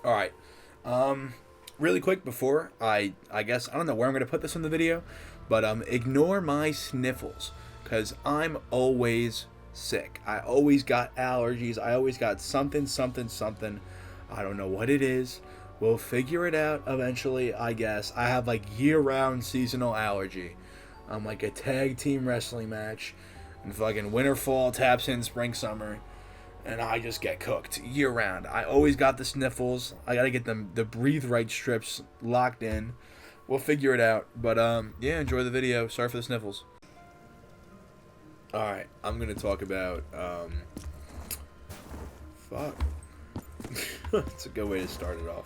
All right. Really quick before I guess I don't know where I'm gonna put this in the video, but ignore my sniffles, cause I'm always sick. I always got allergies. I always got something, something, something. I don't know what it is. We'll figure it out eventually. I guess I have like year-round seasonal allergy. I'm like a tag team wrestling match, and fucking winter, fall taps in spring, summer, and I just get cooked year round. I always got the sniffles. I gotta get them the breathe right strips locked in. We'll figure it out. But yeah, enjoy the video. Sorry for the sniffles. All right, I'm gonna talk about fuck. It's a good way to start it off.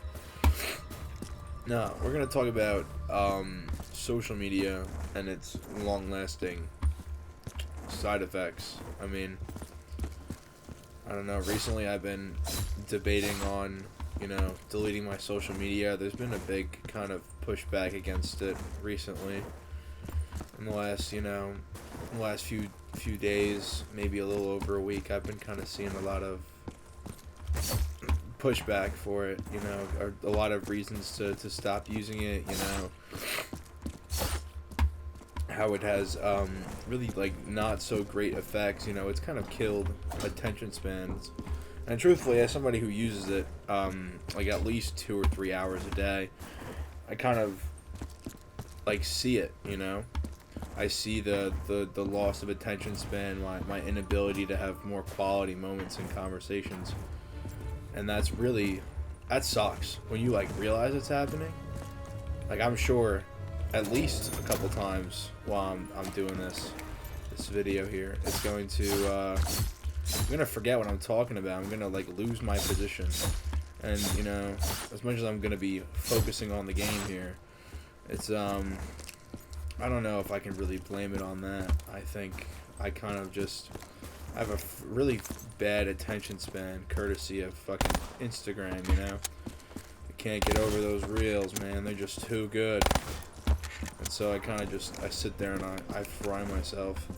No, we're gonna talk about social media and its long-lasting side effects. I mean, I don't know. Recently, I've been debating on, deleting my social media. There's been a big kind of pushback against it recently. In the last, few days, maybe a little over a week, I've been kind of seeing a lot of pushback for it. Or a lot of reasons to stop using it. How it has really like not so great effects. It's kind of killed attention spans. And truthfully, as somebody who uses it like at least 2 or 3 hours a day, I kind of like see it. I see the loss of attention span, my inability to have more quality moments and conversations, and that sucks when you like realize it's happening. Like, I'm sure at least a couple times while I'm doing this video here, it's going to I'm gonna forget what I'm talking about. I'm gonna like lose my position, and as much as I'm gonna be focusing on the game here, it's I don't know if I can really blame it on that. I think I kind of just have a really bad attention span, courtesy of fucking Instagram. I can't get over those reels, man. They're just too good. And so I kind of I sit there and I fry myself.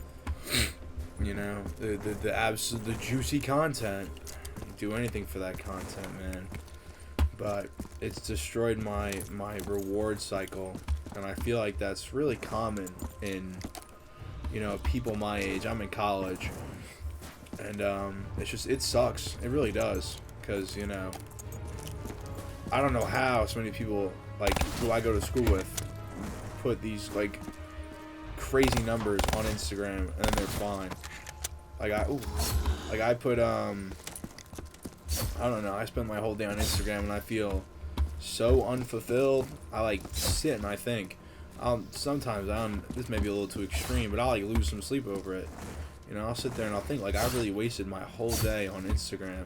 The juicy content. Do anything for that content, man. But it's destroyed my reward cycle, and I feel like that's really common in people my age. I'm in college, and it sucks. It really does, because I don't know how so many people like who I go to school with put these like crazy numbers on Instagram and then they're fine. I put I don't know, I spend my whole day on Instagram and I feel so unfulfilled. I like sit and I think sometimes this may be a little too extreme, but I'll like lose some sleep over it. I'll sit there and I'll think like I really wasted my whole day on Instagram.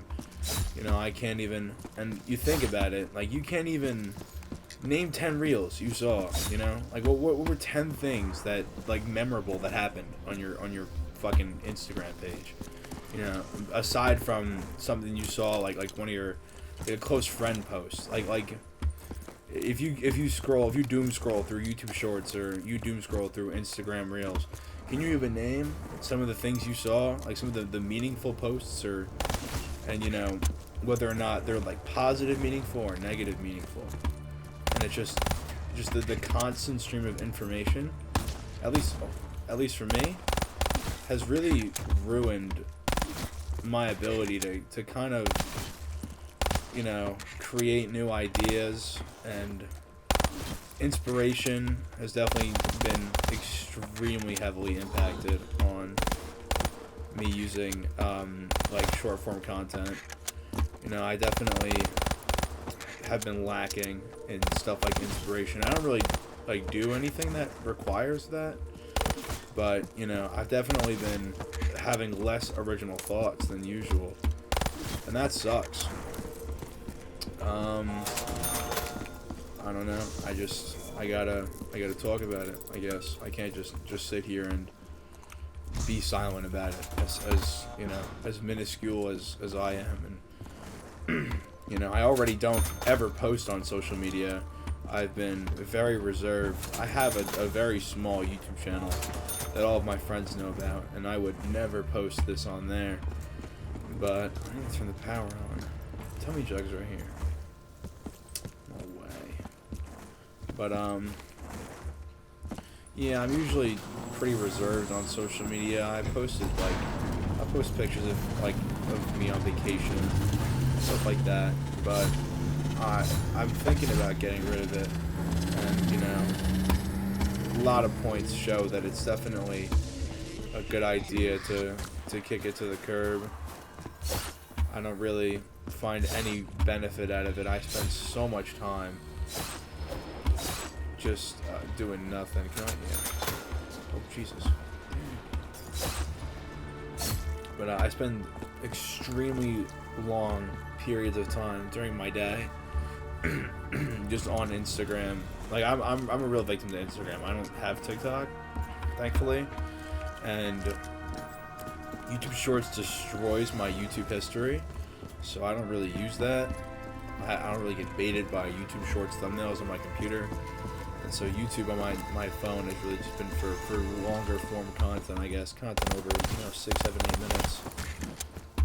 I can't even, and you think about it, like you can't even name 10 reels you saw, like what were 10 things that like memorable that happened on your fucking Instagram page, aside from something you saw like one of your like a close friend posts, like if you doom scroll through YouTube Shorts or you doom scroll through Instagram Reels, can you even name some of the things you saw, like some of the meaningful posts, and whether or not they're like positive meaningful or negative meaningful? And it's just the constant stream of information, at least for me, has really ruined my ability to kind of create new ideas, and inspiration has definitely been extremely heavily impacted on me using like short form content. I definitely have been lacking in stuff like inspiration. I don't really like do anything that requires that, but I've definitely been having less original thoughts than usual, and that sucks. I don't know. I gotta talk about it. I guess I can't just sit here and be silent about it. As minuscule as I am, and I already don't ever post on social media. I've been very reserved. I have a very small YouTube channel that all of my friends know about, and I would never post this on there. But I need to turn the power on. Tummy Jug's right here. But yeah, I'm usually pretty reserved on social media. I post pictures of me on vacation, stuff like that. But I'm thinking about getting rid of it, and a lot of points show that it's definitely a good idea to kick it to the curb. I don't really find any benefit out of it. I spend so much time just doing nothing. Can I? Yeah. Oh, Jesus. But I spend extremely long periods of time during my day just on Instagram. Like I'm a real victim to Instagram. I don't have TikTok, thankfully, and YouTube Shorts destroys my YouTube history, so I don't really use that. I don't really get baited by YouTube Shorts thumbnails on my computer, and so YouTube on my phone has really just been for longer form content, I guess, content over 6, 7, 8 minutes,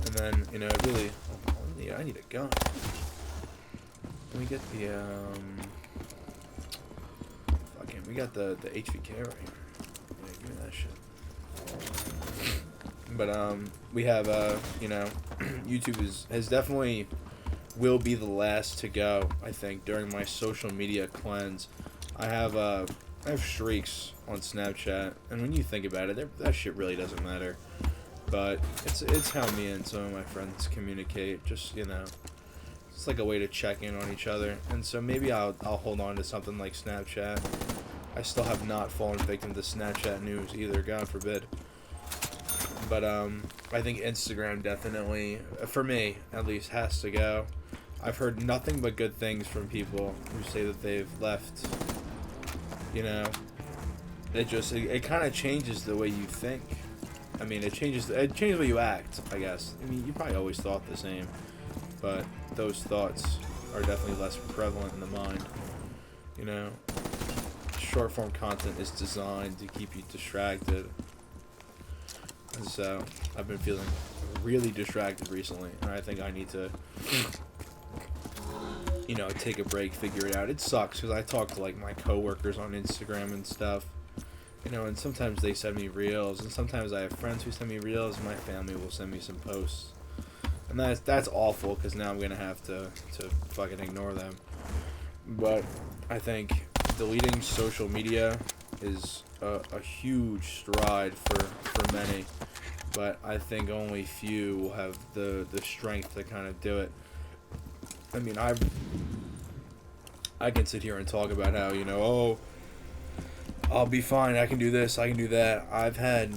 and then it really I need a gun. Let me get the we got the HVK right here. Yeah, give me that shit. But we have YouTube has definitely will be the last to go, I think, during my social media cleanse. I have streaks on Snapchat, and when you think about it, that shit really doesn't matter. But it's how me and some of my friends communicate. Just it's like a way to check in on each other. And so maybe I'll hold on to something like Snapchat. I still have not fallen victim to Snapchat news either, God forbid. But I think Instagram definitely, for me at least, has to go. I've heard nothing but good things from people who say that they've left. It kind of changes the way you think. I mean, it changes the way you act, I guess. I mean, you probably always thought the same, but those thoughts are definitely less prevalent in the mind. Short form content is designed to keep you distracted. And so I've been feeling really distracted recently, and I think I need to take a break, figure it out. It sucks because I talk to my coworkers on Instagram and stuff, and sometimes they send me reels, and sometimes I have friends who send me reels, and my family will send me some posts, and that's awful because now I'm gonna have to fucking ignore them. But I think deleting social media is a huge stride for many, but I think only few will have the strength to kind of do it. I mean, I can sit here and talk about how, I'll be fine, I can do this, I can do that. I've had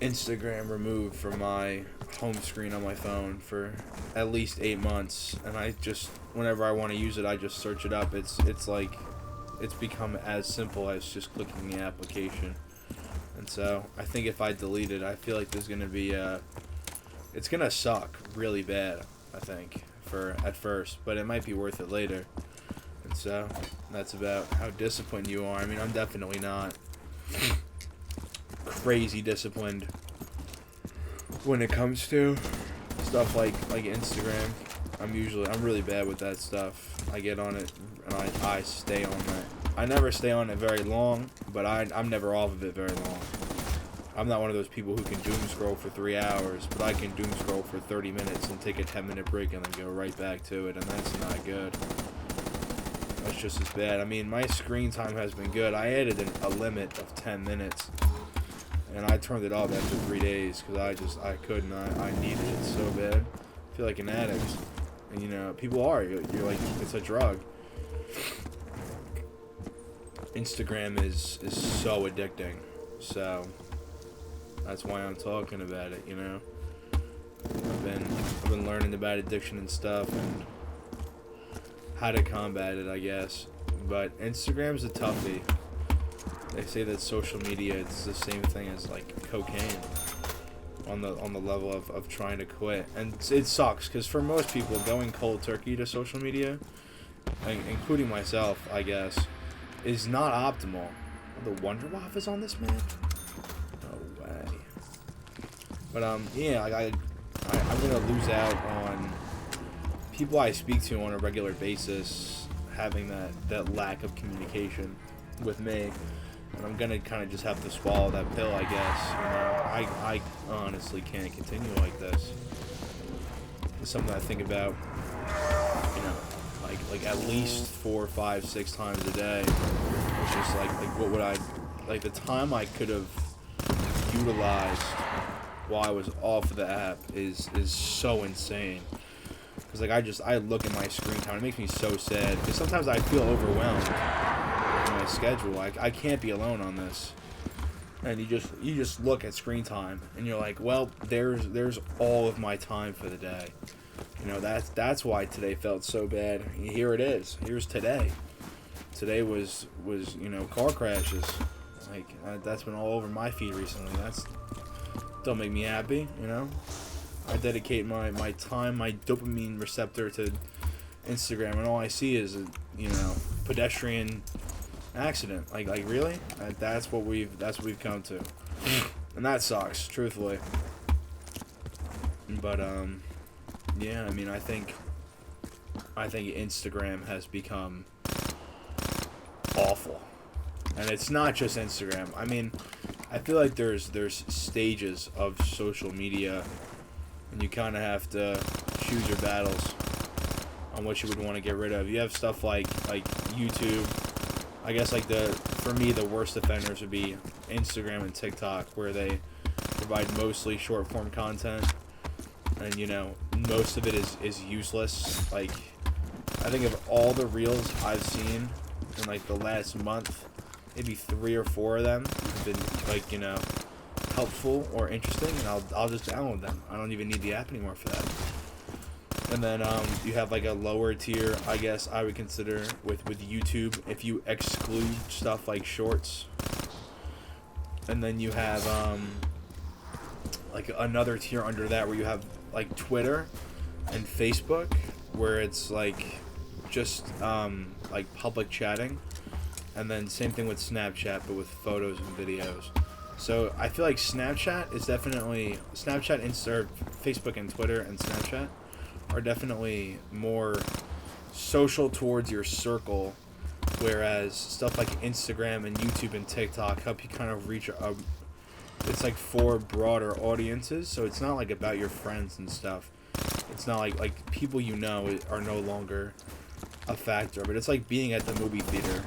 Instagram removed from my home screen on my phone for at least 8 months, and I just, whenever I want to use it, I just search it up. It's become as simple as just clicking the application. And so I think if I delete it, I feel like there's going to be it's going to suck really bad, I think, at first, but it might be worth it later. And so that's about how disciplined you are. I mean, I'm definitely not crazy disciplined when it comes to stuff like Instagram. I'm really bad with that stuff. I get on it and I stay on that. I never stay on it very long, but I'm never off of it very long. I'm not one of those people who can doom scroll for 3 hours, but I can doom scroll for 30 minutes and take a 10-minute break and then go right back to it, and that's not good. That's just as bad. I mean, my screen time has been good. I added a limit of 10 minutes, and I turned it off after 3 days because I couldn't. I needed it so bad. I feel like an addict. And people are. You're like, it's a drug. Instagram is so addicting. So that's why I'm talking about it, I've been learning about addiction and stuff and how to combat it, I guess. But Instagram's a toughie. They say that social media is the same thing as cocaine on the level of trying to quit. And it sucks because for most people, going cold turkey to social media, including myself, I guess, is not optimal. The Wonderwaff is on this map? No way. But yeah, I'm gonna lose out on people I speak to on a regular basis having that lack of communication with me, and I'm gonna kind of just have to swallow that pill, I guess. I honestly can't continue like this. It's something I think about, like at least 4, 5, 6 times a day. It's just like what would I, like the time I could have utilized while I was off of the app is so insane. Because like I look at my screen time, it makes me so sad. Because sometimes I feel overwhelmed with my schedule. I can't be alone on this. And you just look at screen time and you're like, well, there's all of my time for the day. That's why today felt so bad. Here it is. Here's today. Today was car crashes. Like that's been all over my feed recently. That's don't make me happy. I dedicate my time, my dopamine receptor to Instagram, and all I see is a pedestrian accident. Like really? That's what we've come to, and that sucks, truthfully. But yeah, I mean, I think Instagram has become awful, and it's not just Instagram. I mean, I feel like there's stages of social media, and you kind of have to choose your battles on what you would want to get rid of. You have stuff like YouTube. I guess for me the worst offenders would be Instagram and TikTok, where they provide mostly short form content, and most of it is useless. Like, I think of all the reels I've seen in like the last month, maybe 3 or 4 of them have been helpful or interesting, and I'll just download them. I don't even need the app anymore for that. And then you have like a lower tier, I guess I would consider with YouTube, if you exclude stuff like shorts. And then you have like another tier under that where you have like Twitter and Facebook, where it's like just like public chatting. And then same thing with Snapchat, but with photos and videos. So I feel like Snapchat, Facebook and Twitter and Snapchat are definitely more social towards your circle, whereas stuff like Instagram and YouTube and TikTok help you kind of reach it's like for broader audiences. So it's not like about your friends and stuff. It's not like people are no longer a factor, but it's like being at the movie theater.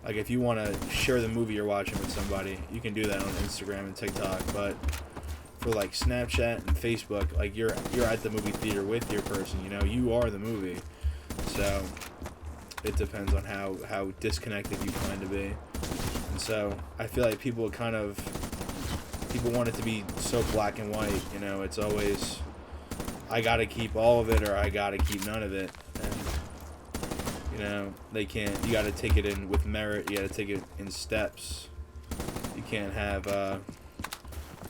Like if you want to share the movie you're watching with somebody, you can do that on Instagram and TikTok. But for like Snapchat and Facebook, like you're at the movie theater with your person. You are the movie. So it depends on how disconnected you plan to be. And so I feel like people want it to be so black and white. It's always I gotta keep all of it or I gotta keep none of it. And they can't. You gotta take it in with merit. You gotta take it in steps. You can't have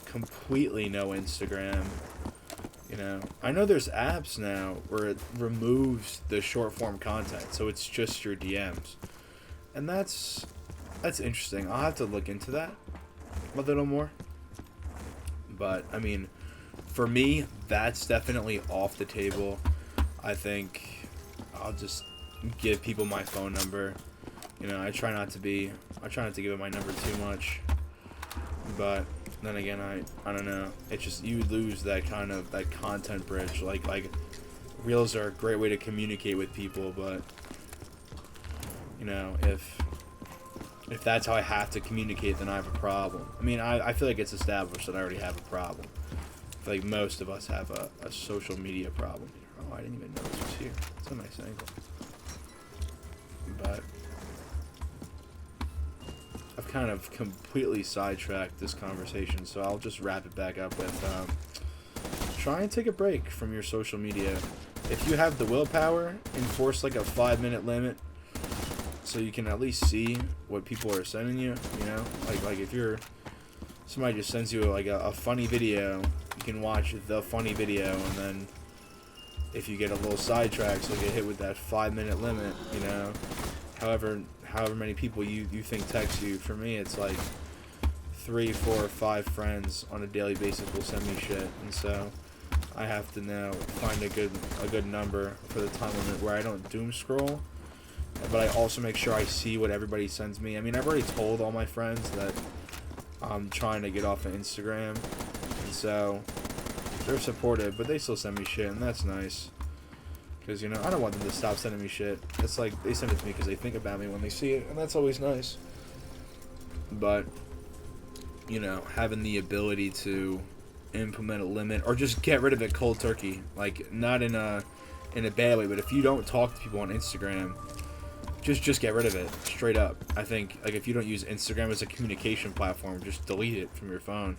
completely no Instagram. I know there's apps now where it removes the short form content, so it's just your DMs, and that's interesting. I'll have to look into that a little more. But I mean, for me, that's definitely off the table. I think I'll just give people my phone number. I try not to give it my number too much. But then again, I don't know. It's just you lose that content bridge. Like reels are a great way to communicate with people, but if that's how I have to communicate, then I have a problem. I mean, I feel like it's established that I already have a problem. I feel like most of us have a social media problem here. Oh, I didn't even know this was here. It's a nice angle. But I've kind of completely sidetracked this conversation, so I'll just wrap it back up with try and take a break from your social media. If you have the willpower, enforce like a 5-minute limit so you can at least see what people are sending you. Like if somebody just sends you like a funny video, you can watch the funny video, and then if you get a little sidetracked, so you get hit with that 5-minute limit, however many people you think text you. For me, it's like 3, 4, 5 friends on a daily basis will send me shit, and so I have to now find a good number for the time limit where I don't doom scroll, but I also make sure I see what everybody sends me. I mean, I've already told all my friends that I'm trying to get off of Instagram, and so they're supportive, but they still send me shit, and that's nice. Because, you know, I don't want them to stop sending me shit. It's like, they send it to me because they think about me when they see it, and that's always nice. But, you know, having the ability to implement a limit, or just get rid of it cold turkey. Like, not in a bad way, but if you don't talk to people on Instagram, just get rid of it, straight up. I think, like, if you don't use Instagram as a communication platform, just delete it from your phone.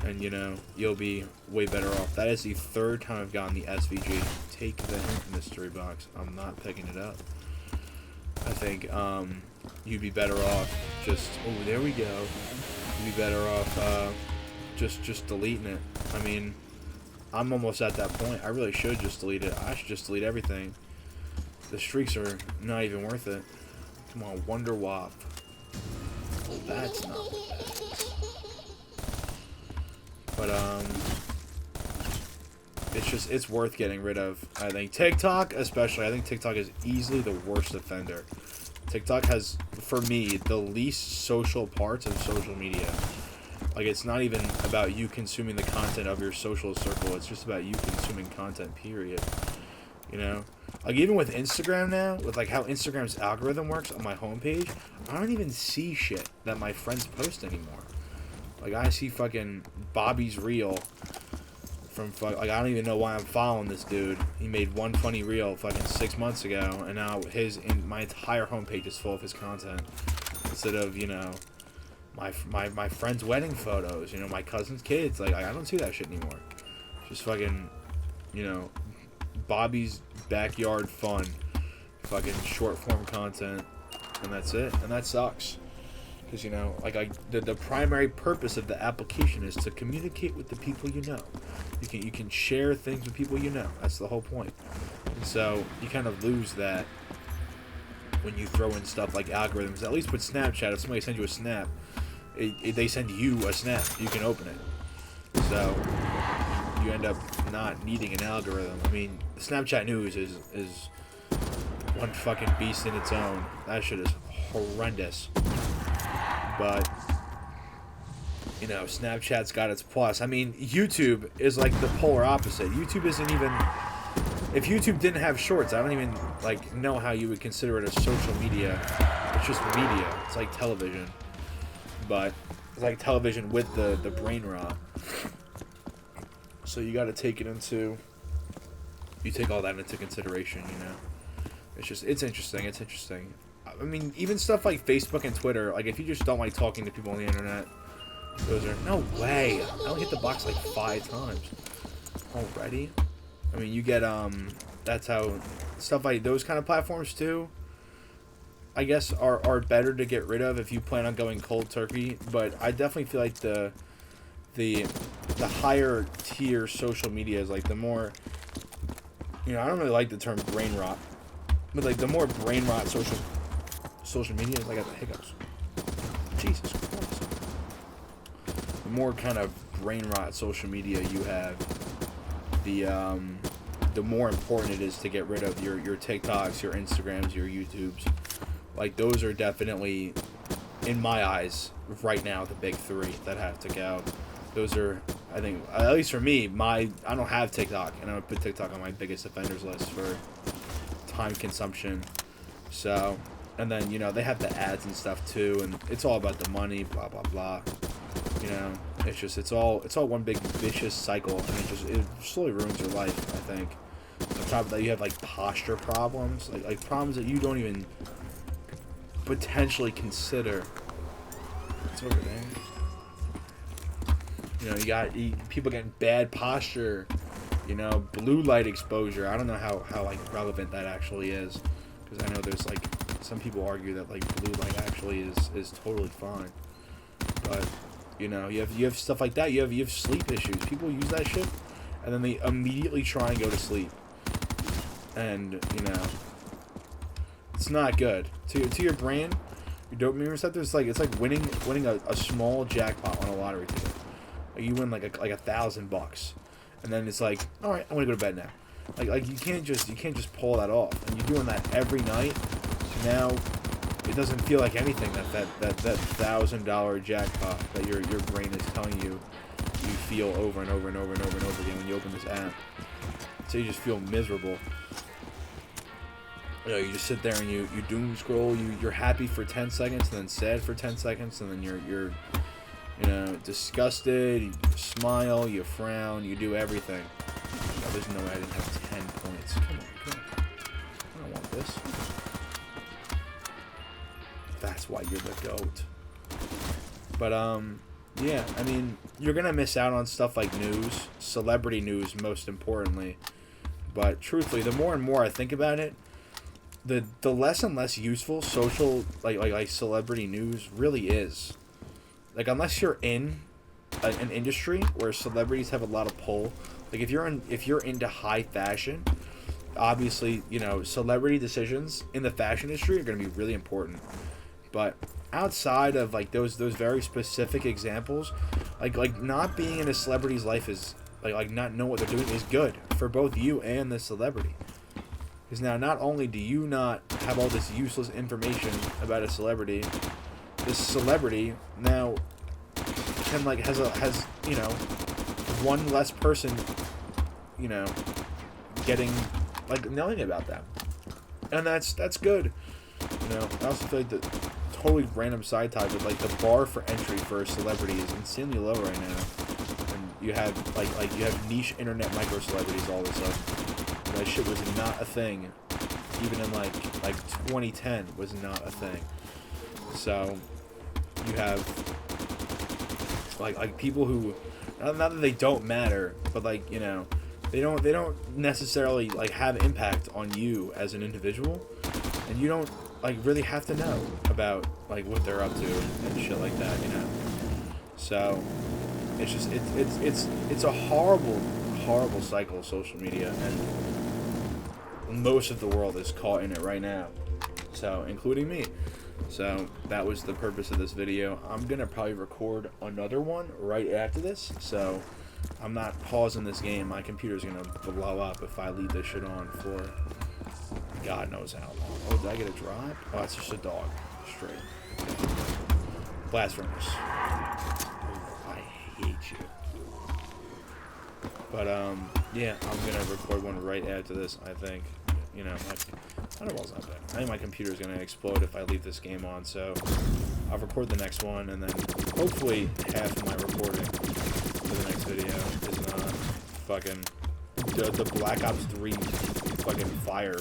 And, you know, you'll be way better off. That is the 3rd time I've gotten the SVG. Take the hint, mystery box. I'm not picking it up. I think you'd be better off just... Oh, there we go. You'd be better off just deleting it. I mean, I'm almost at that point. I really should just delete it. I should just delete everything. The streaks are not even worth it. Come on, Wonder Wop. Oh, that's not what that is. But, it's worth getting rid of. I think TikTok, especially, I think TikTok is easily the worst offender. TikTok has, for me, the least social parts of social media. Like, it's not even about you consuming the content of your social circle. It's just about you consuming content, period. You know? Like, even with Instagram now, with, like, how Instagram's algorithm works on my homepage, I don't even see shit that my friends post anymore. Like, I see fucking Bobby's reel from like, I don't even know why I'm following this dude. He made one funny reel fucking 6 months ago, and now my entire homepage is full of his content. Instead of, you know, my friend's wedding photos, you know, my cousin's kids. Like, I don't see that shit anymore. Just fucking, you know, Bobby's backyard fun. Fucking short form content. And that's it. And that sucks. Because, you know, like, the primary purpose of the application is to communicate with the people you know. You can share things with people you know. That's the whole point. And so you kind of lose that when you throw in stuff like algorithms. At least with Snapchat, if somebody sends you a snap, they send you a snap. You can open it. So you end up not needing an algorithm. I mean, Snapchat News is one fucking beast in its own. That shit is horrendous. But, you know, Snapchat's got its plus. I mean, YouTube is like the polar opposite. YouTube isn't even... If YouTube didn't have shorts, I don't even, like, know how you would consider it a social media. It's just media. It's like television. But it's like television with the brain rot. So you gotta take it into... You take all that into consideration, you know? It's interesting. It's interesting. I mean, even stuff like Facebook and Twitter, like, if you just don't like talking to people on the internet, those are... No way! I only hit the box like 5 times. Already? I mean, you get, that's how... Stuff like those kind of platforms, too, I guess, are better to get rid of if you plan on going cold turkey, but I definitely feel like the higher tier social media is, like, the more... You know, I don't really like the term brain rot, but, like, the more brain rot social media, I got the hiccups. Jesus Christ. The more kind of brain rot social media you have, the more important it is to get rid of your TikToks, your Instagrams, your YouTubes. Like, those are definitely, in my eyes, right now, the big 3 that have to go. Those are, I think, at least for me, I don't have TikTok, and I would put TikTok on my biggest offenders list for time consumption. So, and then, you know, they have the ads and stuff too, and it's all about the money, blah blah blah. You know, it's all one big vicious cycle, and it slowly ruins your life, I think. On top of that, you have like posture problems, like problems that you don't even potentially consider. It's over there. You know, you got people getting bad posture. You know, blue light exposure. I don't know how like relevant that actually is, because I know there's like some people argue that like blue light actually is totally fine. But you know, you have stuff like that. You have sleep issues. People use that shit, and then they immediately try and go to sleep. And you know, it's not good to your brain. Your dopamine receptors, it's like winning a small jackpot on a lottery ticket. Like, you win like $1,000, and then it's like, all right, I'm gonna go to bed now. Like you can't just pull that off, and you're doing that every night. now it doesn't feel like anything, that $1,000 jackpot that your brain is telling you feel over and over and over and over and over again when you open this app. So you just feel miserable. You know, you just sit there and you doom scroll. You're happy for 10 seconds, and then sad for 10 seconds, and then you're you know, disgusted. You smile, you frown, you do everything. Oh, there's no way I didn't have 10 points. Come on. I don't want this. That's why you're the GOAT. But yeah, I mean, you're gonna miss out on stuff like news, celebrity news, most importantly. But truthfully, the more and more I think about it, the less and less useful social like celebrity news really is. Like, unless you're in an industry where celebrities have a lot of pull, like if you're into high fashion, obviously, you know, celebrity decisions in the fashion industry are going to be really important. But outside of like those very specific examples, like not being in a celebrity's life is like not knowing what they're doing is good for both you and the celebrity. Because now, not only do you not have all this useless information about a celebrity, this celebrity now can has you know, one less person, you know, getting knowing about them, and that's good. You know, I also feel like the totally random side tie, but like the bar for entry for a celebrity is insanely low right now, and you have you have niche internet micro celebrities all of a sudden. That shit was not a thing, even in like 2010 was not a thing. So you have like people who, not that they don't matter, but like, you know, they don't necessarily like have impact on you as an individual, and you don't like really have to know about like what they're up to and shit like that, you know. So it's just it's a horrible cycle of social media, and most of the world is caught in it right now, so including me. So that was the purpose of this video. I'm gonna probably record another one right after this, so I'm not pausing this game. My computer's gonna blow up if I leave this shit on for God knows how long. Oh, did I get a drop? Oh, it's just a dog. Straight. Okay. Blast furnace. I hate you. But yeah, I'm gonna record one right after this, I think. You know, I don't know what's not bad. I think my computer's gonna explode if I leave this game on, so I'll record the next one, and then hopefully half of my recording for the next video is not fucking the Black Ops 3 fucking fire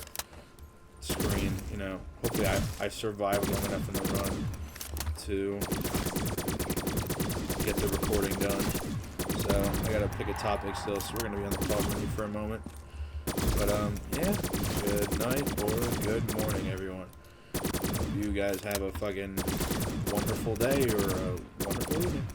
screen, you know. Hopefully I survived long enough in the run to get the recording done. So I gotta pick a topic still, so we're gonna be on the pause menu for a moment. But yeah, good night or good morning, everyone. Hope you guys have a fucking wonderful day or a wonderful evening.